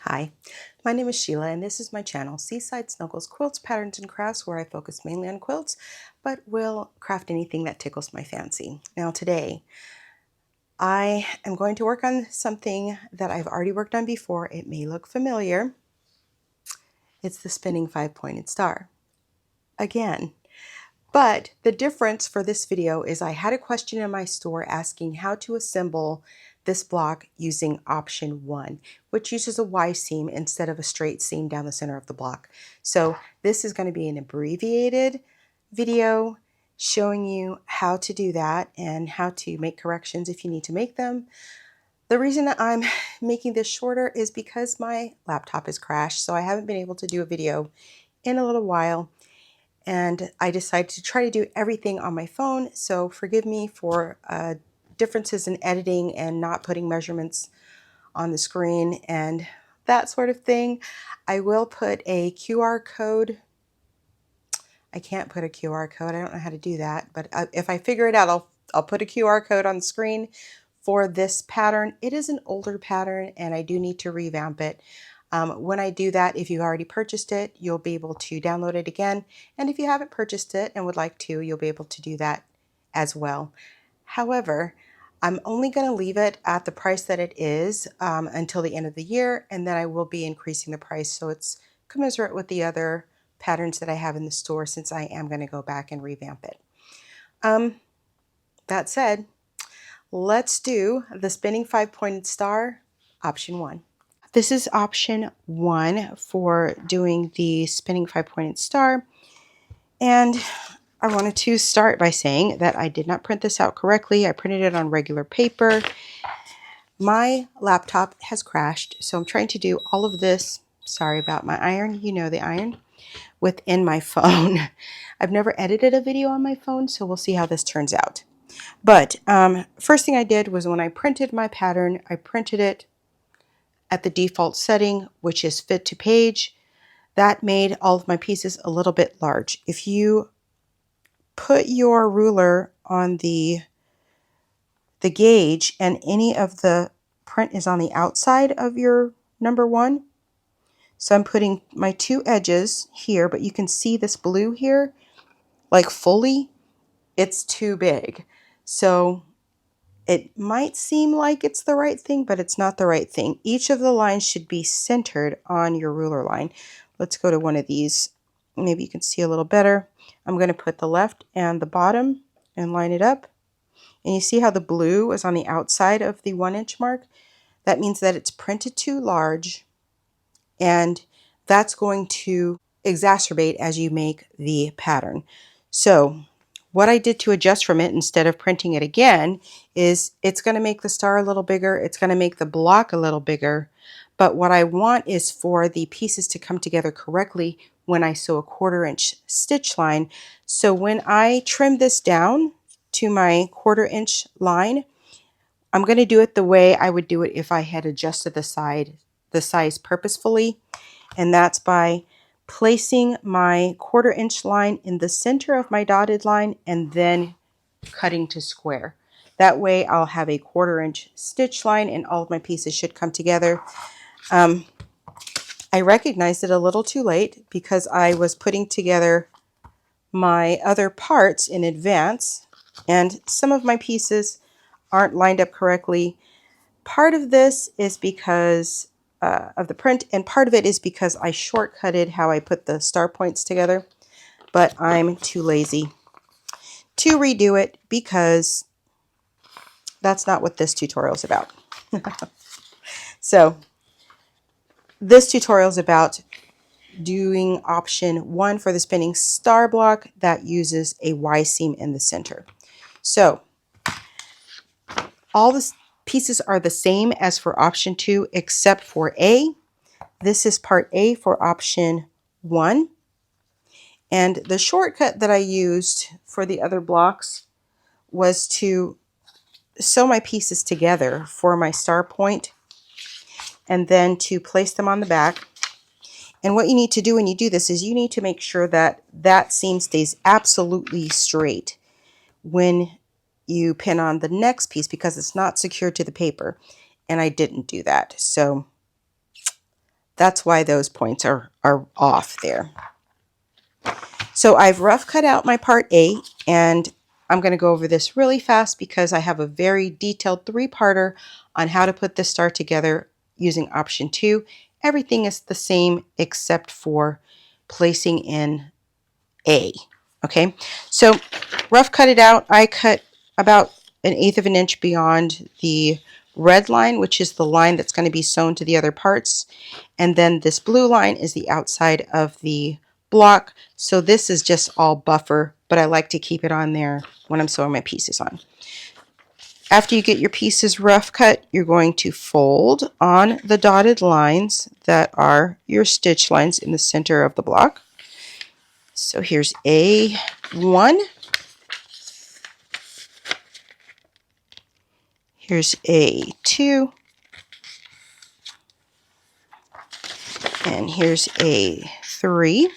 Hi, my name is Sheila and this is my channel, Seaside Snuggles Quilts, Patterns, and Crafts, where I focus mainly on quilts, but will craft anything that tickles my fancy. Now today, I am going to work on something that I've already worked on before. It may look familiar. It's the spinning 5-pointed star. Again. But the difference for this video is I had a question in my store asking how to assemble this block using option 1, which uses a Y seam instead of a straight seam down the center of the block. So this is going to be an abbreviated video showing you how to do that and how to make corrections if you need to make them. The reason that I'm making this shorter is because my laptop has crashed, so I haven't been able to do a video in a little while. And I decided to try to do everything on my phone, so forgive me for differences in editing and not putting measurements on the screen and that sort of thing. I will put a QR code. I can't put a QR code. I don't know how to do that, but if I figure it out, I'll put a QR code on the screen for this pattern. It is an older pattern and I do need to revamp it. When I do that, if you've already purchased it, you'll be able to download it again. And if you haven't purchased it and would like to, you'll be able to do that as well. However, I'm only going to leave it at the price that it is until the end of the year, and then I will be increasing the price so it's commensurate with the other patterns that I have in the store, since I am going to go back and revamp it. That said, let's do the spinning 5-pointed star, option 1. This is option 1 for doing the spinning 5-pointed star. And I wanted to start by saying that I did not print this out correctly. I printed it on regular paper. My laptop has crashed, so I'm trying to do all of this, sorry about my iron, you know the iron, within my phone. I've never edited a video on my phone, so we'll see how this turns out. But first thing I did was when I printed my pattern, I printed it at the default setting, which is fit to page. That made all of my pieces a little bit large. If you put your ruler on the gauge and any of the print is on the outside of your number 1, so I'm putting my 2 edges here, but you can see this blue here, like fully, it's too big. So it might seem like it's the right thing, but it's not the right thing. Each of the lines should be centered on your ruler line. Let's go to one of these. Maybe you can see a little better. I'm going to put the left and the bottom and line it up. And you see how the blue is on the outside of the 1-inch mark? That means that it's printed too large, and that's going to exacerbate as you make the pattern. So what I did to adjust from it instead of printing it again is it's going to make the star a little bigger. It's going to make the block a little bigger. But what I want is for the pieces to come together correctly when I sew a 1/4-inch stitch line. So when I trim this down to my 1/4-inch line, I'm going to do it the way I would do it if I had adjusted the size purposefully. And that's by placing my 1/4-inch line in the center of my dotted line and then cutting to square. That way I'll have a 1/4-inch stitch line and all of my pieces should come together. I recognized it a little too late because I was putting together my other parts in advance, and some of my pieces aren't lined up correctly. Part of this is because of the print, and part of it is because I shortcutted how I put the star points together, but I'm too lazy to redo it because that's not what this tutorial is about. So this tutorial is about doing option 1 for the spinning star block that uses a Y seam in the center. So all the pieces are the same as for option 2 except for A. This is part A for option 1. And the shortcut that I used for the other blocks was to sew my pieces together for my star point and then to place them on the back. And what you need to do when you do this is you need to make sure that that seam stays absolutely straight when you pin on the next piece, because it's not secured to the paper. And I didn't do that. So That's why those points are off there. So I've rough cut out my part A, and I'm going to go over this really fast because I have a very detailed 3-parter on how to put this star together using option 2. Everything is the same except for placing in A. Okay, so rough cut it out. I cut about 1/8 of an inch beyond the red line, which is the line that's going to be sewn to the other parts. And then this blue line is the outside of the block. So this is just all buffer, but I like to keep it on there when I'm sewing my pieces on. After you get your pieces rough cut, you're going to fold on the dotted lines that are your stitch lines in the center of the block. So here's A1. Here's A2. And here's A3.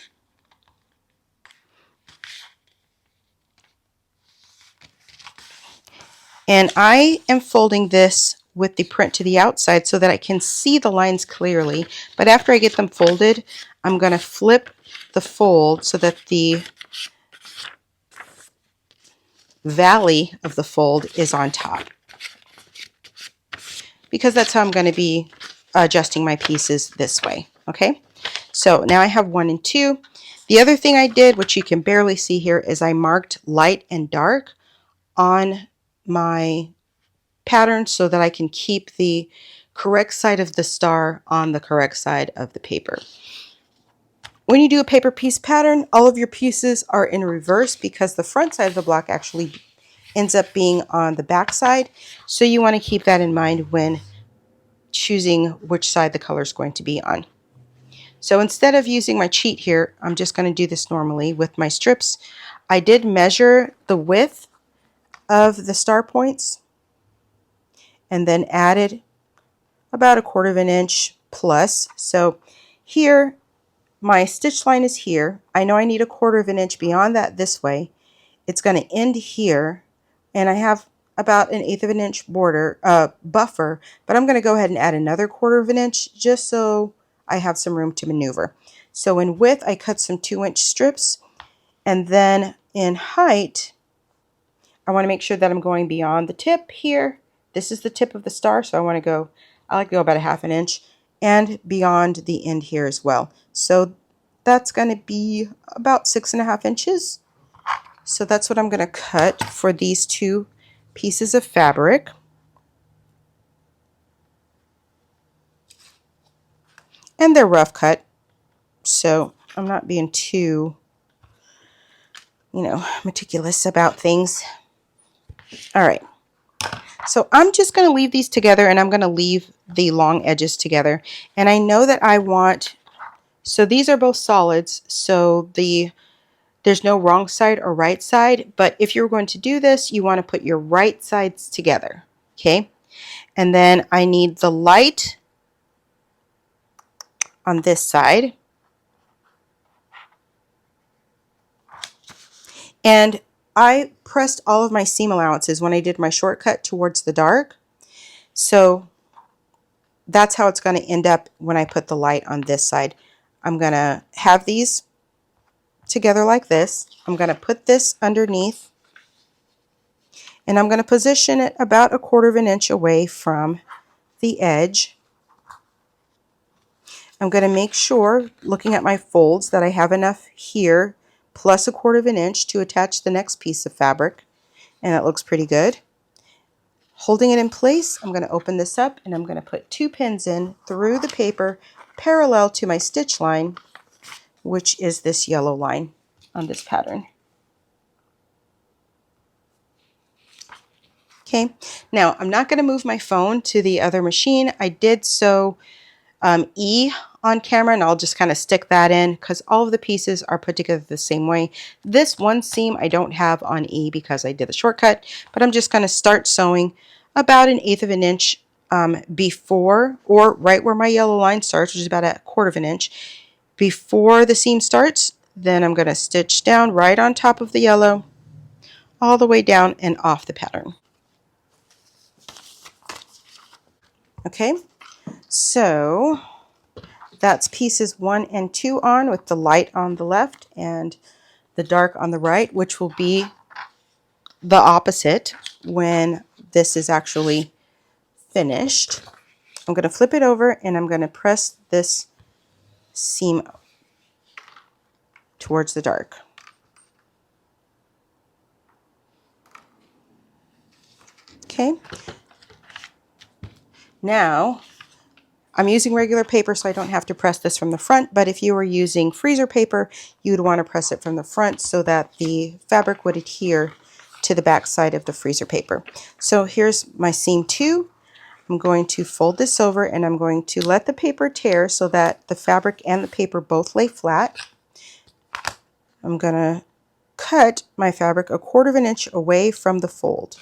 And I am folding this with the print to the outside so that I can see the lines clearly. But after I get them folded, I'm going to flip the fold so that the valley of the fold is on top, because that's how I'm going to be adjusting my pieces this way. Okay, so now I have 1 and 2. The other thing I did, which you can barely see here, is I marked light and dark on my pattern so that I can keep the correct side of the star on the correct side of the paper. When you do a paper piece pattern, all of your pieces are in reverse because the front side of the block actually ends up being on the back side. So you want to keep that in mind when choosing which side the color is going to be on. So instead of using my cheat here, I'm just going to do this normally with my strips. I did measure the width of the star points and then added about 1/4 of an inch plus. So here, my stitch line is here. I know I need 1/4 of an inch beyond that this way. It's going to end here, and I have about 1/8 of an inch border buffer, but I'm going to go ahead and add another 1/4 of an inch just so I have some room to maneuver. So in width, I cut some 2-inch strips, and then in height, I want to make sure that I'm going beyond the tip here. This is the tip of the star, so I like to go about 1/2 an inch, and beyond the end here as well. So that's going to be about 6.5 inches. So that's what I'm going to cut for these 2 pieces of fabric. And they're rough cut, so I'm not being too, meticulous about things. All right. So I'm just going to leave these together, and I'm going to leave the long edges together. And I know that I want, so these are both solids, so there's no wrong side or right side, but if you're going to do this, you want to put your right sides together, okay? And then I need the light on this side. And I pressed all of my seam allowances when I did my shortcut towards the dark. So that's how it's going to end up when I put the light on this side. I'm going to have these together like this. I'm going to put this underneath, and I'm going to position it about 1/4 of an inch away from the edge. I'm going to make sure, looking at my folds, that I have enough here plus 1/4 of an inch to attach the next piece of fabric, and it looks pretty good. Holding it in place, I'm going to open this up, and I'm going to put 2 pins in through the paper parallel to my stitch line, which is this yellow line on this pattern. Okay, now I'm not going to move my phone to the other machine. I did sew E on camera, and I'll just kind of stick that in because all of the pieces are put together the same way. This one seam I don't have on E because I did the shortcut, but I'm just going to start sewing about 1/8 of an inch before, or right where my yellow line starts, which is about 1/4 of an inch before the seam starts. Then I'm going to stitch down right on top of the yellow all the way down and off the pattern. Okay, so That's pieces 1 and 2 on, with the light on the left and the dark on the right, which will be the opposite when this is actually finished. I'm going to flip it over and I'm going to press this seam towards the dark. Okay. Now, I'm using regular paper so I don't have to press this from the front, but if you were using freezer paper, you'd want to press it from the front so that the fabric would adhere to the back side of the freezer paper. So here's my seam 2. I'm going to fold this over and I'm going to let the paper tear so that the fabric and the paper both lay flat. I'm going to cut my fabric 1/4 inch away from the fold.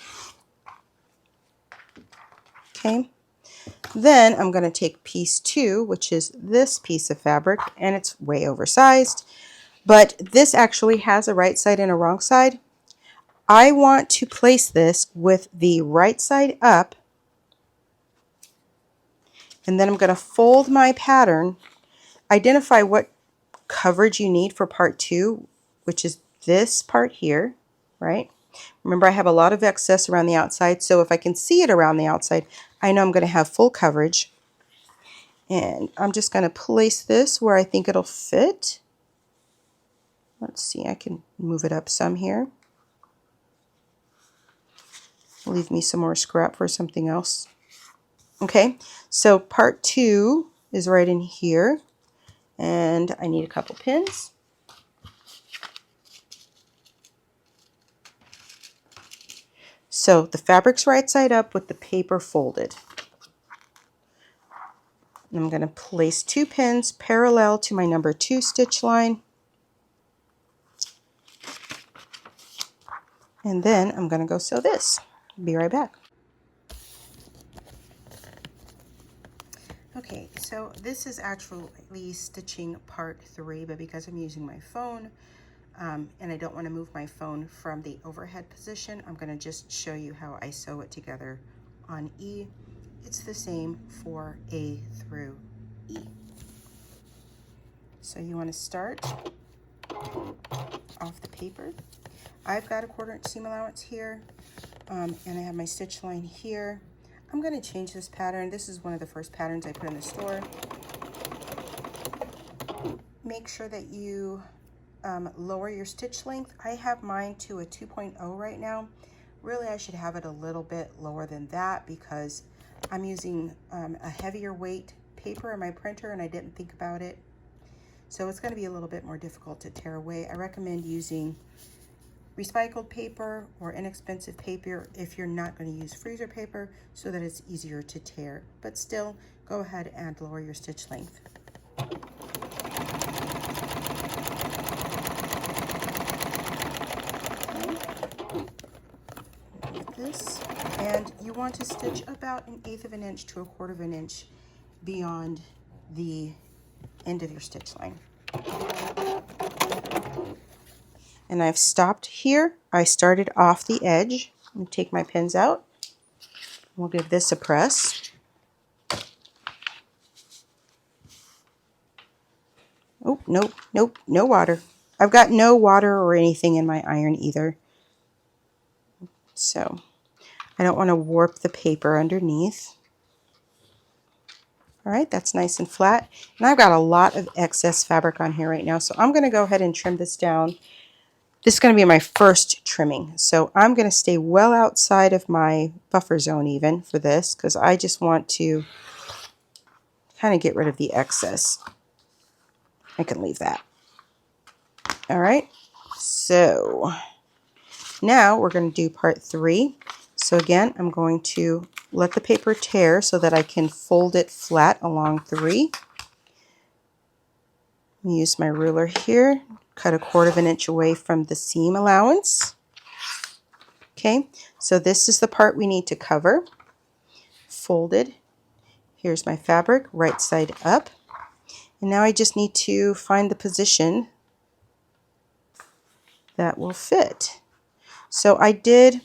Okay. Then I'm going to take piece 2, which is this piece of fabric, and it's way oversized, but this actually has a right side and a wrong side. I want to place this with the right side up, and then I'm going to fold my pattern. Identify what coverage you need for part 2, which is this part here, right? Remember, I have a lot of excess around the outside, so if I can see it around the outside, I know I'm going to have full coverage. And I'm just going to place this where I think it'll fit. Let's see, I can move it up some here. Leave me some more scrap for something else. Okay, so part 2 is right in here, and I need a couple pins. So the fabric's right side up with the paper folded. And I'm going to place 2 pins parallel to my number 2 stitch line. And then I'm going to go sew this. Be right back. Okay, so this is actually stitching part 3, but because I'm using my phone and I don't want to move my phone from the overhead position, I'm going to just show you how I sew it together on E. It's the same for A through E. So you want to start off the paper. I've got a 1/4 inch seam allowance here, and I have my stitch line here. I'm going to change this pattern. This is one of the first patterns I put in the store. Make sure that you lower your stitch length. I have mine to a 2.0 right now. Really, I should have it a little bit lower than that because I'm using a heavier weight paper in my printer and I didn't think about it. So it's going to be a little bit more difficult to tear away. I recommend using recycled paper or inexpensive paper if you're not going to use freezer paper so that it's easier to tear. But still, go ahead and lower your stitch length. This, and you want to stitch about 1/8 of an inch to 1/4 of an inch beyond the end of your stitch line. And I've stopped here. I started off the edge. I'm going to take my pins out. We'll give this a press. Oh, nope, nope, no water. I've got no water or anything in my iron either. So I don't want to warp the paper underneath. All right, that's nice and flat. And I've got a lot of excess fabric on here right now, so I'm going to go ahead and trim this down. This is going to be my first trimming, so I'm going to stay well outside of my buffer zone even for this because I just want to kind of get rid of the excess. I can leave that. All right, so now we're going to do part 3. So again, I'm going to let the paper tear so that I can fold it flat along 3. Use my ruler here, cut 1/4 of an inch away from the seam allowance. Okay, so this is the part we need to cover. Folded. Here's my fabric, right side up. And now I just need to find the position that will fit. So I did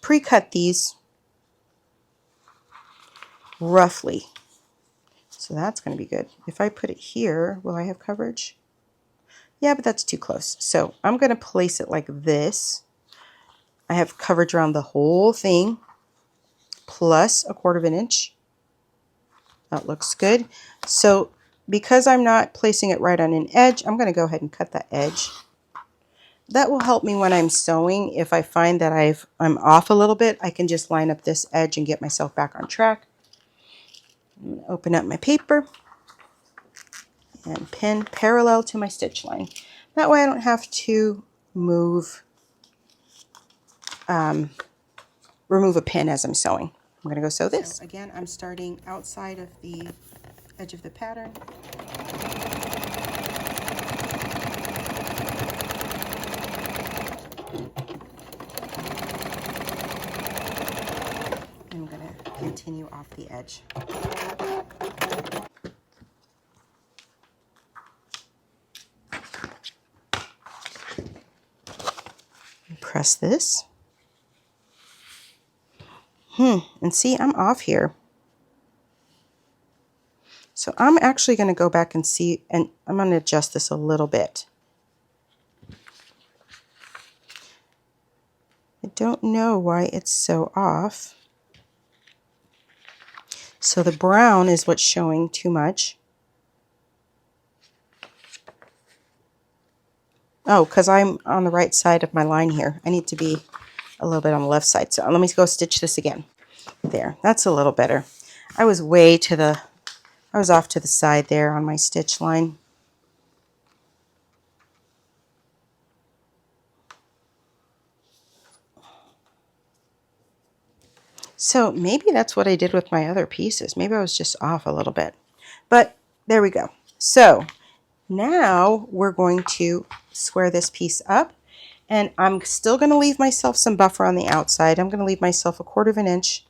pre-cut these roughly. So that's going to be good. If I put it here, will I have coverage? Yeah, but that's too close. So I'm going to place it like this. I have coverage around the whole thing, plus 1/4 inch. That looks good. So because I'm not placing it right on an edge, I'm going to go ahead and cut that edge. That will help me when I'm sewing. If I find that I'm off a little bit, I can just line up this edge and get myself back on track. I'm going to open up my paper and pin parallel to my stitch line. That way I don't have to remove a pin as I'm sewing. I'm going to go sew this. So again, I'm starting outside of the edge of the pattern. I'm going to continue off the edge. Press this. And see, I'm off here. So I'm actually going to go back and see, and I'm going to adjust this a little bit. I don't know why it's so off. So the brown is what's showing too much. Oh, because I'm on the right side of my line here. I need to be a little bit on the left side. So let me go stitch this again. There, that's a little better. I was off to the side there on my stitch line. So maybe that's what I did with my other pieces. Maybe I was just off a little bit. But there we go. So now we're going to square this piece up. And I'm still going to leave myself some buffer on the outside. I'm going to leave myself 1/4 inch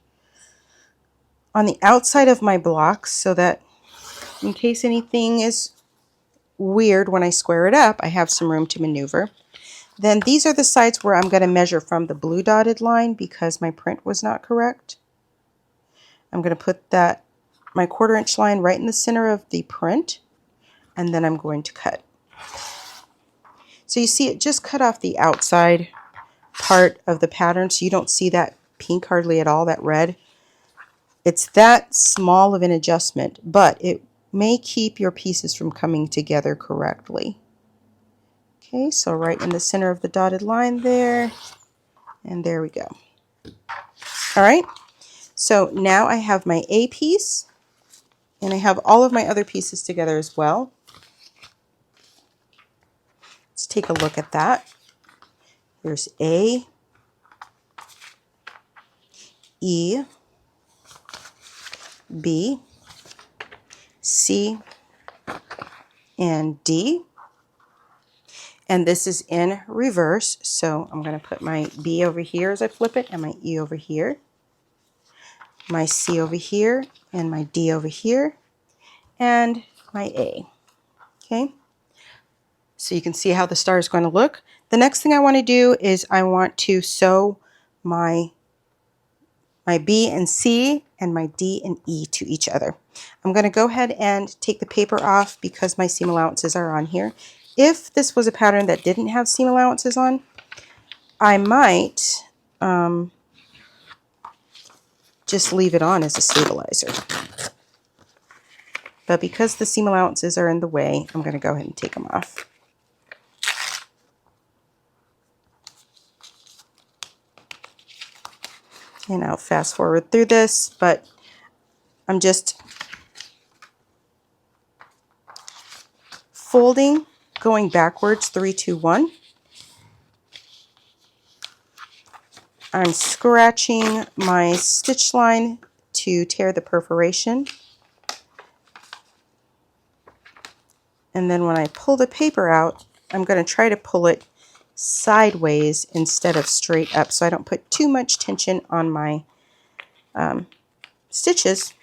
on the outside of my blocks so that in case anything is weird when I square it up, I have some room to maneuver. Then these are the sides where I'm going to measure from the blue dotted line because my print was not correct. I'm going to put my 1/4 inch line right in the center of the print, and then I'm going to cut. So you see it just cut off the outside part of the pattern, so you don't see that pink hardly at all, that red. It's that small of an adjustment, but it may keep your pieces from coming together correctly. Okay, so right in the center of the dotted line there, and there we go. All right, so now I have my A piece, and I have all of my other pieces together as well. Let's take a look at that. Here's A, E, B, C, and D. And this is in reverse, so I'm going to put my B over here as I flip it, and my E over here, my C over here, and my D over here, and my A. Okay, so you can see how the star is going to look. The next thing I want to do is I want to sew my B and C and my D and E to each other. I'm going to go ahead and take the paper off because my seam allowances are on here. If this was a pattern that didn't have seam allowances on, I might just leave it on as a stabilizer. But because the seam allowances are in the way, I'm going to go ahead and take them off. And I'll fast forward through this, but I'm just folding, going backwards, 3, 2, 1. I'm scratching my stitch line to tear the perforation. And then when I pull the paper out, I'm going to try to pull it sideways instead of straight up so I don't put too much tension on my stitches.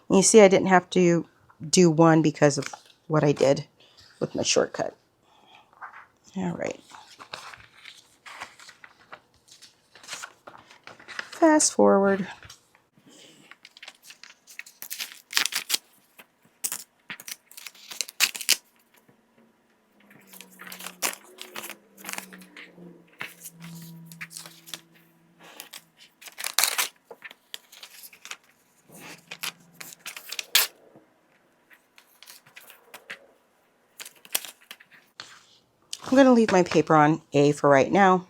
And you see I didn't have to do one because of what I did with my shortcut. All right. Fast forward. I'm going to leave my paper on A for right now.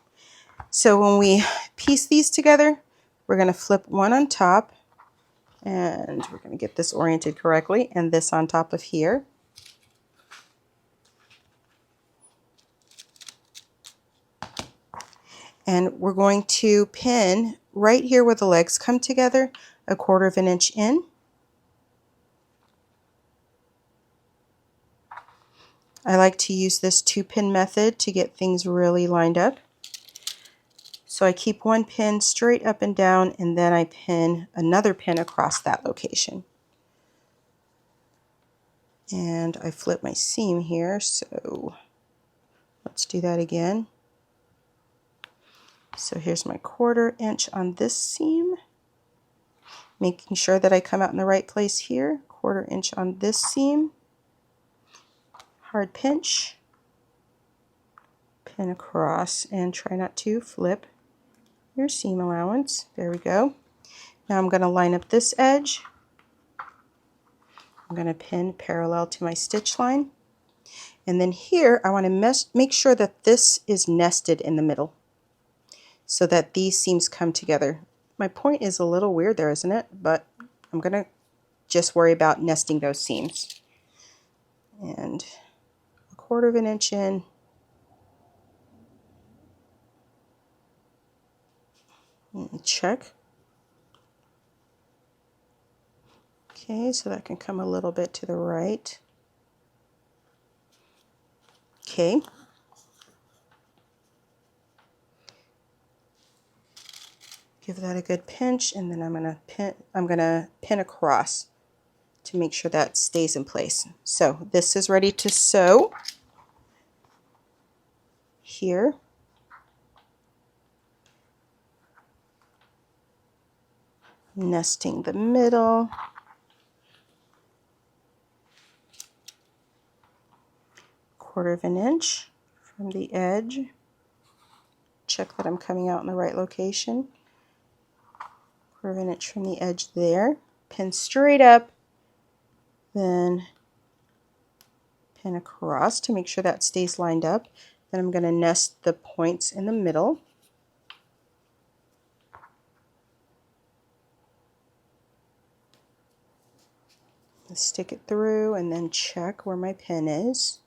So when we piece these together, we're going to flip one on top, and we're going to get this oriented correctly, and this on top of here. And we're going to pin right here where the legs come together, 1/4 of an inch in. I like to use this 2-pin method to get things really lined up. So I keep one pin straight up and down, and then I pin another pin across that location. And I flip my seam here, so let's do that again. So here's my 1/4 inch on this seam, making sure that I come out in the right place here. 1/4 inch on this seam, hard pinch, pin across, and try not to flip your seam allowance. There we go. Now I'm going to line up this edge. I'm going to pin parallel to my stitch line. And then here I want to make sure that this is nested in the middle so that these seams come together. My point is a little weird there, isn't it? But I'm going to just worry about nesting those seams. And 1/4 of an inch in. Check. Okay, so that can come a little bit to the right. Okay. Give that a good pinch, and then I'm gonna pin across to make sure that stays in place. So this is ready to sew here. Nesting the middle. 1/4 of an inch from the edge. Check that I'm coming out in the right location. 1/4 of an inch from the edge there. Pin straight up, then pin across to make sure that stays lined up. Then I'm going to nest the points in the middle. Stick it through and then check where my pin is.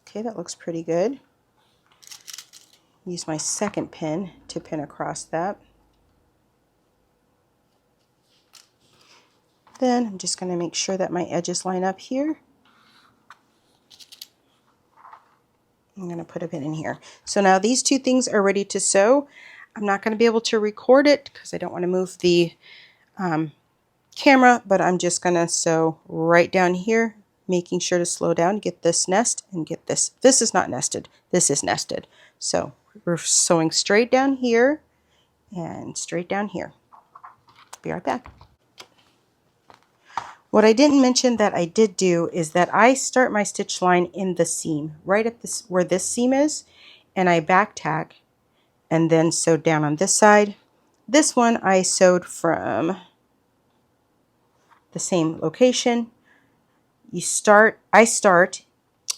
Okay, that looks pretty good. Use my second pin to pin across that. Then I'm just going to make sure that my edges line up here. I'm going to put a pin in here. So now these two things are ready to sew. I'm not going to be able to record it because I don't want to move the camera, but I'm just going to sew right down here, making sure to slow down, get this nest, and get this. This is not nested. This is nested. So we're sewing straight down here and straight down here. Be right back. What I didn't mention that I did do is that I start my stitch line in the seam, right at this where this seam is, and I back tack and then sew down on this side. This one I sewed from the same location. I start,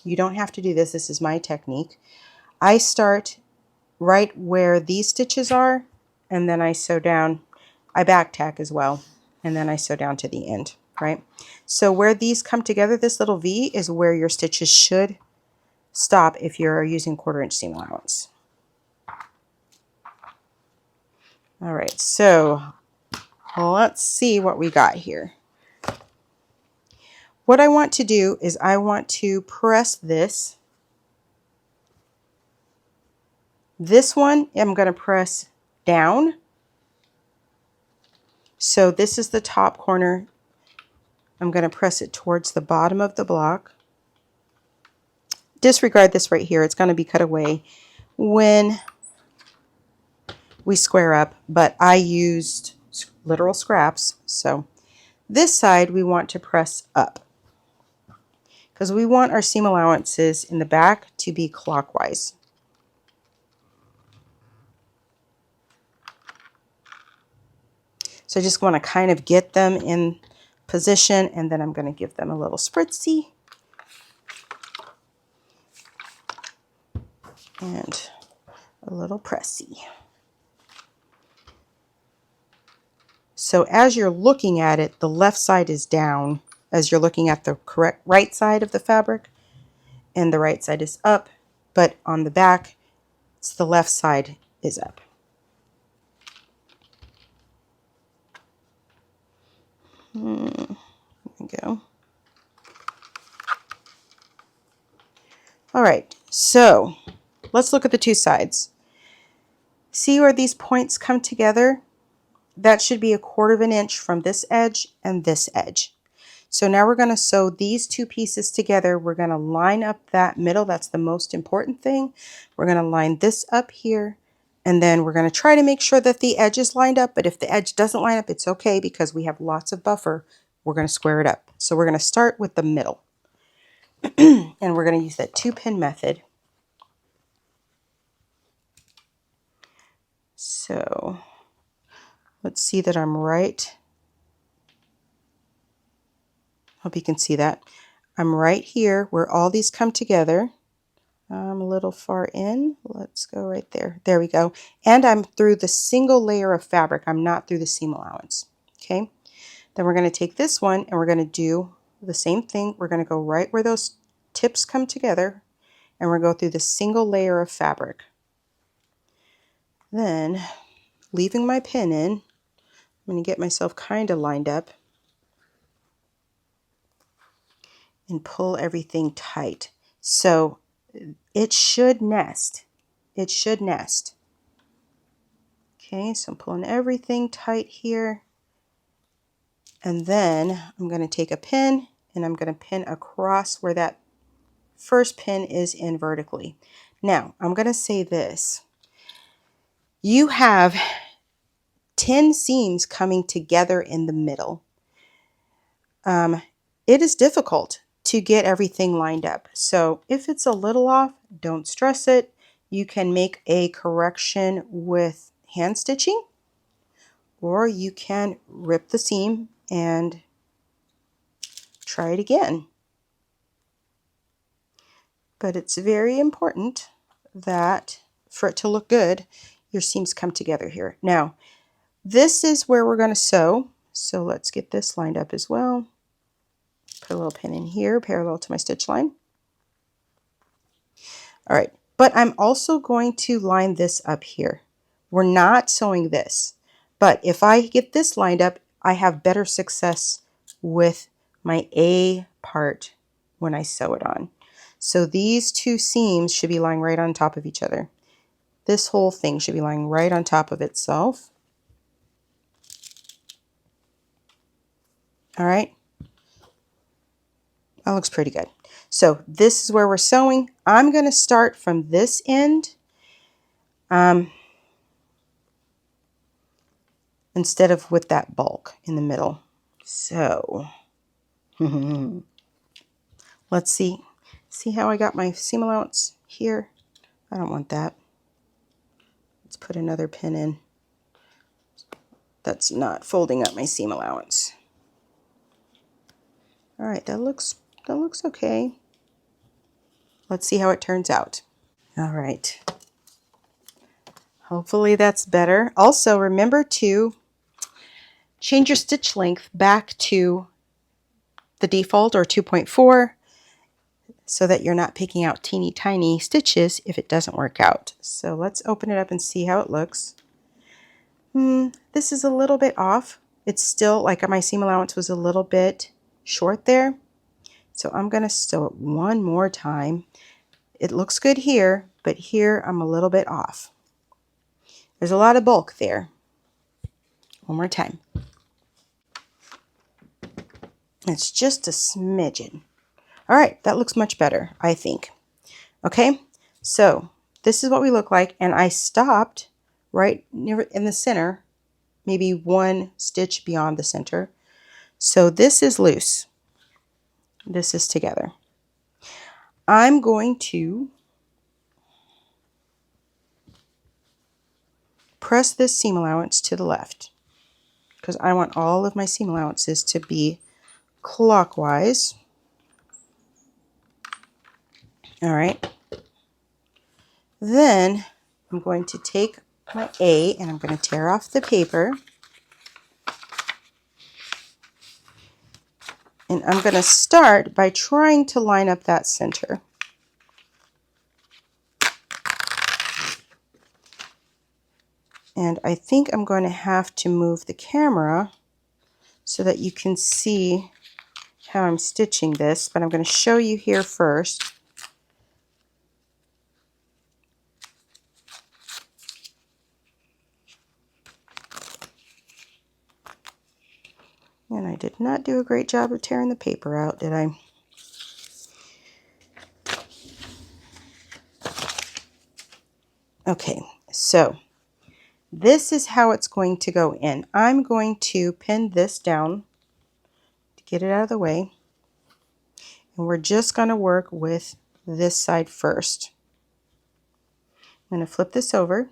you don't have to do this, this is my technique. I start right where these stitches are, and then I sew down, I back tack as well, and then I sew down to the end, right? So where these come together, this little V is where your stitches should stop if you're using 1/4 inch seam allowance. All right, so let's see what we got here. What I want to do is I want to press this. This one I'm going to press down. So this is the top corner. I'm going to press it towards the bottom of the block. Disregard this right here. It's going to be cut away when we square up, but I used literal scraps. So this side we want to press up because we want our seam allowances in the back to be clockwise. So I just want to kind of get them in position, and then I'm going to give them a little spritzy. and a little pressy. So as you're looking at it, the left side is down as you're looking at the correct right side of the fabric, and the right side is up, but on the back, it's the left side is up. There we go. All right, so let's look at the two sides. See where these points come together? That should be 1/4 of an inch from this edge and this edge. So now we're going to sew these two pieces together. We're going to line up that middle. That's the most important thing. We're going to line this up here, and then we're going to try to make sure that the edge is lined up. But if the edge doesn't line up, it's okay because we have lots of buffer. We're going to square it up. So we're going to start with the middle. And we're going to use that 2-pin method. So let's see that I'm right. Hope you can see that. I'm right here where all these come together. I'm a little far in. Let's go right there. There we go. And I'm through the single layer of fabric. I'm not through the seam allowance. Okay. Then we're going to take this one and we're going to do the same thing. We're going to go right where those tips come together, and we're going to go through the single layer of fabric. Then, leaving my pin in, I'm going to get myself kind of lined up and pull everything tight. So it should nest. It should nest. Okay, so I'm pulling everything tight here. And then I'm going to take a pin and I'm going to pin across where that first pin is in vertically. Now, I'm going to say this. You have 10 seams coming together in the middle. It is difficult to get everything lined up. So if it's a little off, don't stress it. You can make a correction with hand stitching, or you can rip the seam and try it again. But it's very important that for it to look good, your seams come together here. Now, this is where we're going to sew. So let's get this lined up as well. Put a little pin in here, parallel to my stitch line. All right, but I'm also going to line this up here. We're not sewing this, but if I get this lined up, I have better success with my A part when I sew it on. So these two seams should be lying right on top of each other. This whole thing should be lying right on top of itself. All right. That looks pretty good. So this is where we're sewing. I'm going to start from this end instead of with that bulk in the middle. So let's see. See how I got my seam allowance here? I don't want that. Let's put another pin in. That's not folding up my seam allowance. All right, that looks okay. Let's see how it turns out. All right. Hopefully that's better. Also, remember to change your stitch length back to the default or 2.4 so that you're not picking out teeny tiny stitches if it doesn't work out. So let's open it up and see how it looks. This is a little bit off. It's still like my seam allowance was a little bit short there. So I'm going to sew it one more time. It looks good here, but here I'm a little bit off. There's a lot of bulk there. One more time. It's just a smidgen. All right, that looks much better, I think. Okay, so this is what we look like, and I stopped right near in the center, maybe one stitch beyond the center. So this is loose. This is together. I'm going to press this seam allowance to the left because I want all of my seam allowances to be clockwise. All right. Then I'm going to take my A and I'm going to tear off the paper. And I'm going to start by trying to line up that center. And I think I'm going to have to move the camera so that you can see how I'm stitching this, but I'm going to show you here first. And I did not do a great job of tearing the paper out, did I? Okay, so this is how it's going to go in. I'm going to pin this down to get it out of the way. And we're just going to work with this side first. I'm going to flip this over.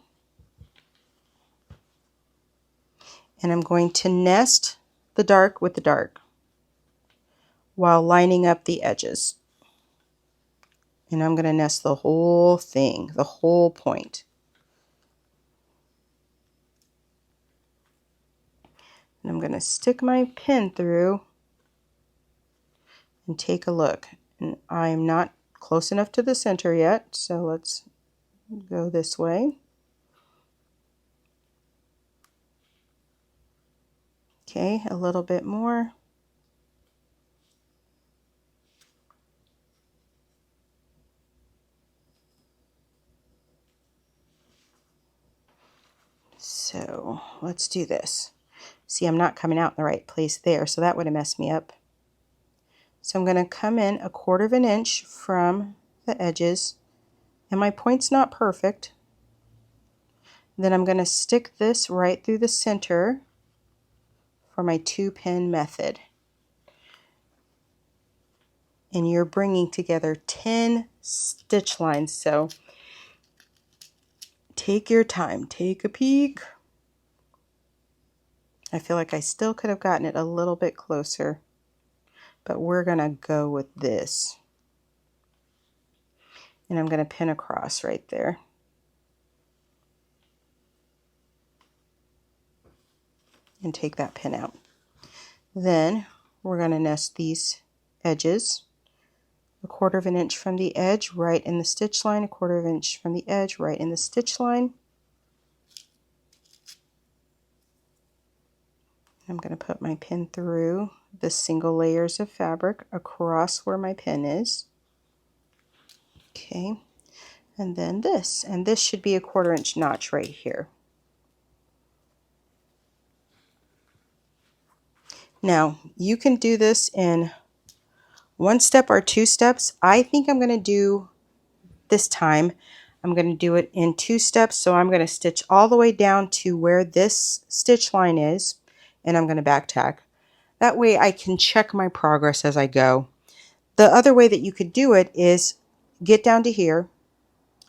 And I'm going to nest the dark with the dark while lining up the edges. And I'm going to nest the whole thing, the whole point. And I'm going to stick my pin through and take a look. And I'm not close enough to the center yet, so let's go this way. Okay, a little bit more. So let's do this. See, I'm not coming out in the right place there, so that would have messed me up. So I'm going to come in 1/4 of an inch from the edges, and my point's not perfect. Then I'm going to stick this right through the center for my 2-pin method. And you're bringing together 10 stitch lines, so take your time, take a peek. I feel like I still could have gotten it a little bit closer, but we're going to go with this. And I'm going to pin across right there. And take that pin out. Then we're going to nest these edges 1/4 of an inch from the edge, right in the stitch line, 1/4 of an inch from the edge, right in the stitch line. I'm going to put my pin through the single layers of fabric across where my pin is. Okay, and then this, and this should be a 1/4 inch notch right here. Now, you can do this in 1 step or 2 steps. I think I'm going to do this time. I'm going to do it in 2 steps, so I'm going to stitch all the way down to where this stitch line is, and I'm going to back tack. That way I can check my progress as I go. The other way that you could do it is get down to here,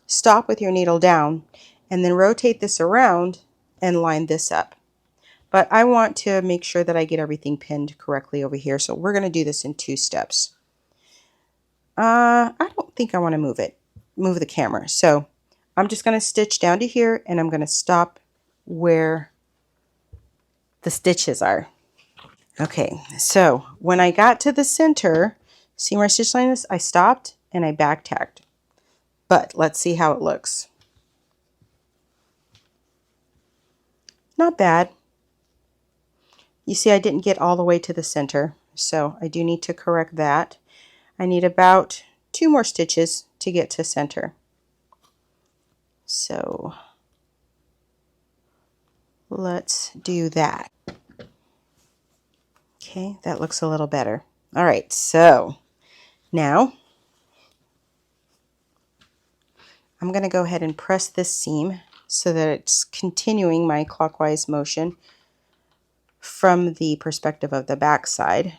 stop with your needle down, and then rotate this around and line this up. But I want to make sure that I get everything pinned correctly over here, so we're going to do this in 2 steps. I don't think I want to move the camera. So I'm just going to stitch down to here, and I'm going to stop where the stitches are. Okay, so when I got to the center, see where my stitch line is? I stopped and I back tacked. But let's see how it looks. Not bad. You see I didn't get all the way to the center, so I do need to correct that. I need about 2 more stitches to get to center. So let's do that. Okay, that looks a little better. All right, so now I'm going to go ahead and press this seam so that it's continuing my clockwise motion from the perspective of the back side.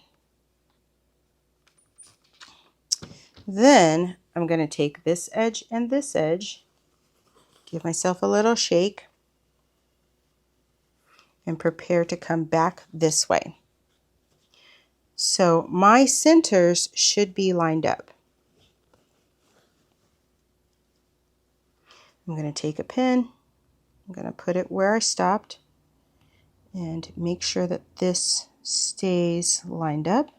Then I'm going to take this edge and this edge, give myself a little shake, and prepare to come back this way. So my centers should be lined up. I'm going to take a pin, I'm going to put it where I stopped and make sure that this stays lined up.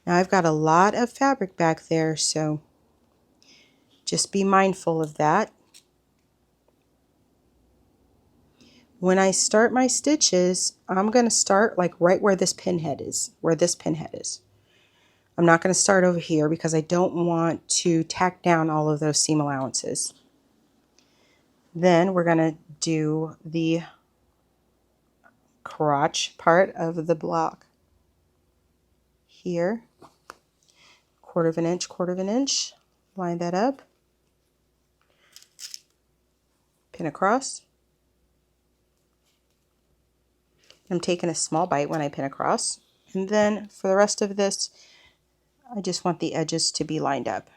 Now I've got a lot of fabric back there, so just be mindful of that. When I start my stitches, I'm going to start like right where this pin head is, I'm not going to start over here because I don't want to tack down all of those seam allowances. Then we're going to do the crotch part of the block here. Quarter of an inch, line that up, pin across. I'm taking a small bite when I pin across, and then for the rest of this I just want the edges to be lined up.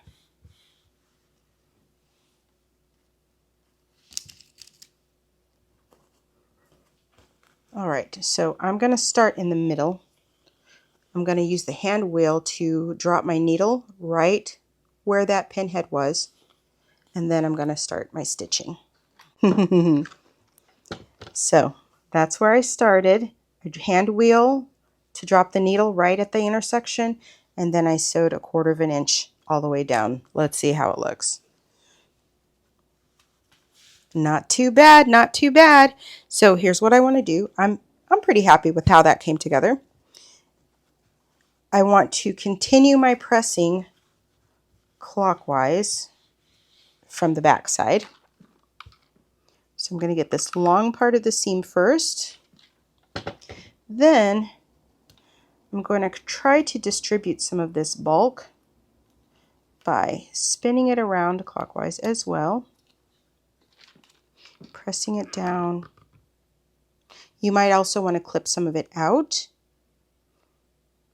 Alright, so I'm going to start in the middle. I'm going to use the hand wheel to drop my needle right where that pin head was, and then I'm going to start my stitching. So that's where I started. A hand wheel to drop the needle right at the intersection, and then I sewed a quarter of an inch all the way down. Let's see how it looks. Not too bad, not too bad. So here's what I want to do. I'm pretty happy with how that came together. I want to continue my pressing clockwise from the back side. So I'm going to get this long part of the seam first. Then I'm going to try to distribute some of this bulk by spinning it around clockwise as well, pressing it down. You might also want to clip some of it out,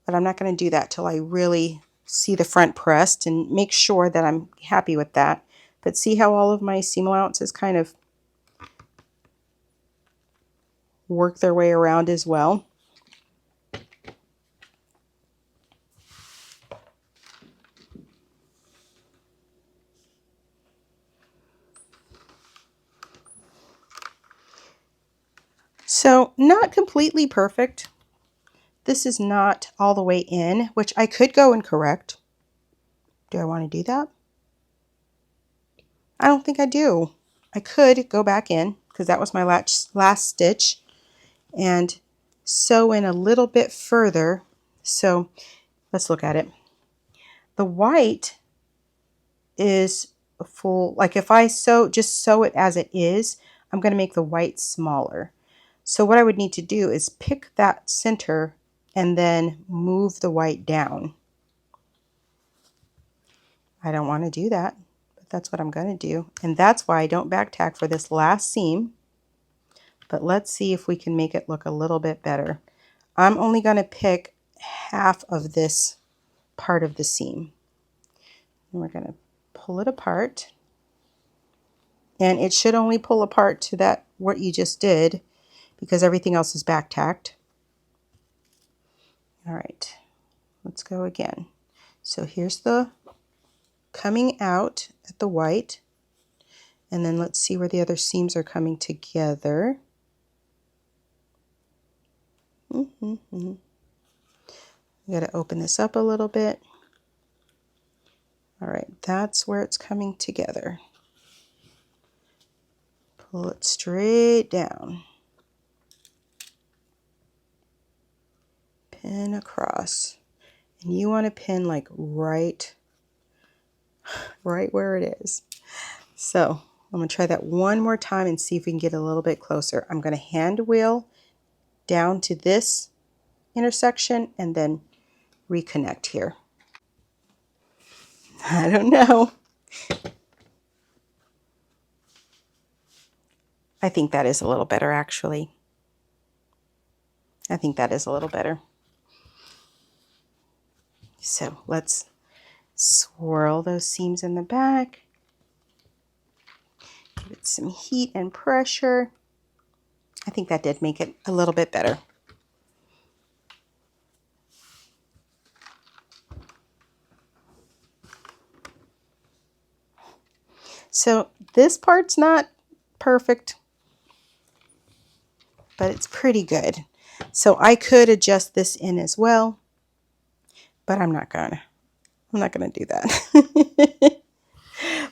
but I'm not going to do that till I really see the front pressed and make sure that I'm happy with that. But see how all of my seam allowances kind of work their way around as well. So not completely perfect. This is not all the way in, which I could go and correct. Do I want to do that? I don't think I do. I could go back in because that was my last stitch and sew in a little bit further. So let's look at it. The white is full, like if I just sew it as it is, I'm going to make the white smaller. So what I would need to do is pick that center and then move the white down. I don't want to do that, but that's what I'm going to do. And that's why I don't back tack for this last seam. But let's see if we can make it look a little bit better. I'm only going to pick half of this part of the seam. And we're going to pull it apart. And it should only pull apart to that what you just did because everything else is back tacked. All right, let's go again. So here's the coming out at the white. And then let's see where the other seams are coming together. We got to open this up a little bit. All right, that's where it's coming together. Pull it straight down. Pin across. And you want to pin like right where it is. So I'm going to try that one more time and see if we can get a little bit closer. I'm going to hand wheel down to this intersection and then reconnect here. I don't know. I think that is a little better actually. I think that is a little better. So let's swirl those seams in the back. Give it some heat and pressure. I think that did make it a little bit better. So this part's not perfect, but it's pretty good. So I could adjust this in as well, but I'm not gonna do that.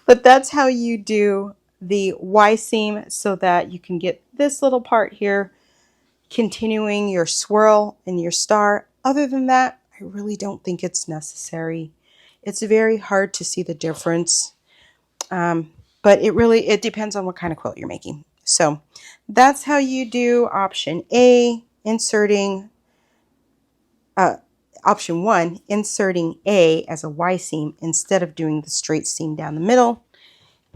But that's how you do the Y seam so that you can get this little part here, continuing your swirl and your star. Other than that, I really don't think it's necessary. It's very hard to see the difference, but it depends on what kind of quilt you're making. So that's how you do option A, option 1, inserting A as a Y seam instead of doing the straight seam down the middle.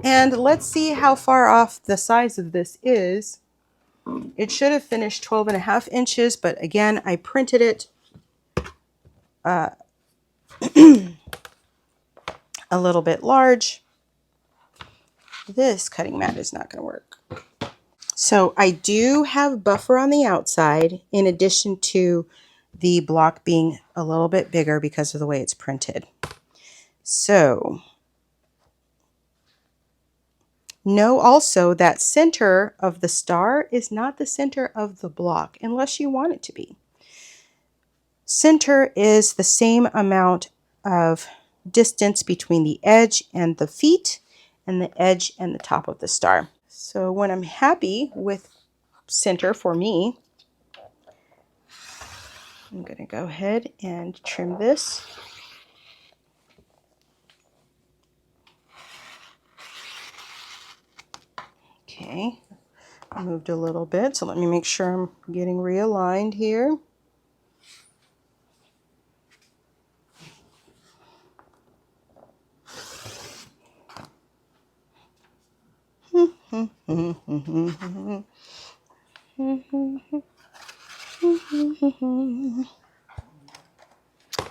And let's see how far off the size of this is. It should have finished 12.5 inches, but again, I printed it a little bit large. This cutting mat is not going to work. So I do have buffer on the outside in addition to the block being a little bit bigger because of the way it's printed. So know also that center of the star is not the center of the block unless you want it to be. Center is the same amount of distance between the edge and the feet and the edge and the top of the star. So when I'm happy with center for me, I'm going to go ahead and trim this. Okay, I moved a little bit, so let me make sure I'm getting realigned here.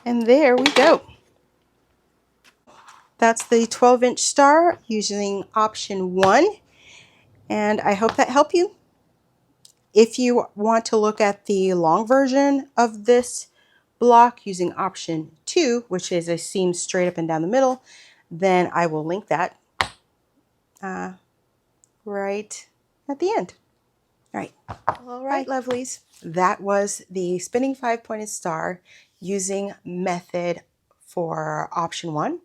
And there we go. That's the 12-inch star using option 1, and I hope that helped you. If you want to look at the long version of this block using option 2, which is a seam straight up and down the middle, then I will link that right at the end. All right, lovelies. That was the spinning 5-pointed star using method for option 1,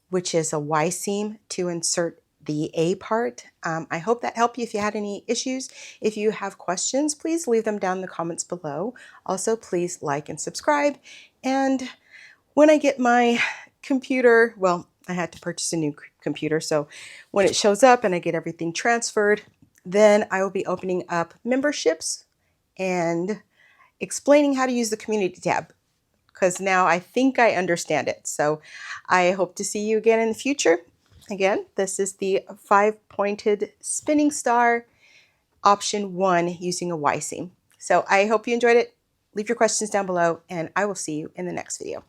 which is a Y seam to insert the A part. I hope that helped you if you had any issues. If you have questions, please leave them down in the comments below. Also, please like and subscribe. And when I get my computer, well, I had to purchase a new computer, so when it shows up and I get everything transferred, then I will be opening up memberships and explaining how to use the community tab, because now I think I understand it. So I hope to see you again in the future. Again, this is the 5-pointed spinning star, option 1, using a Y seam. So I hope you enjoyed it. Leave your questions down below, and I will see you in the next video.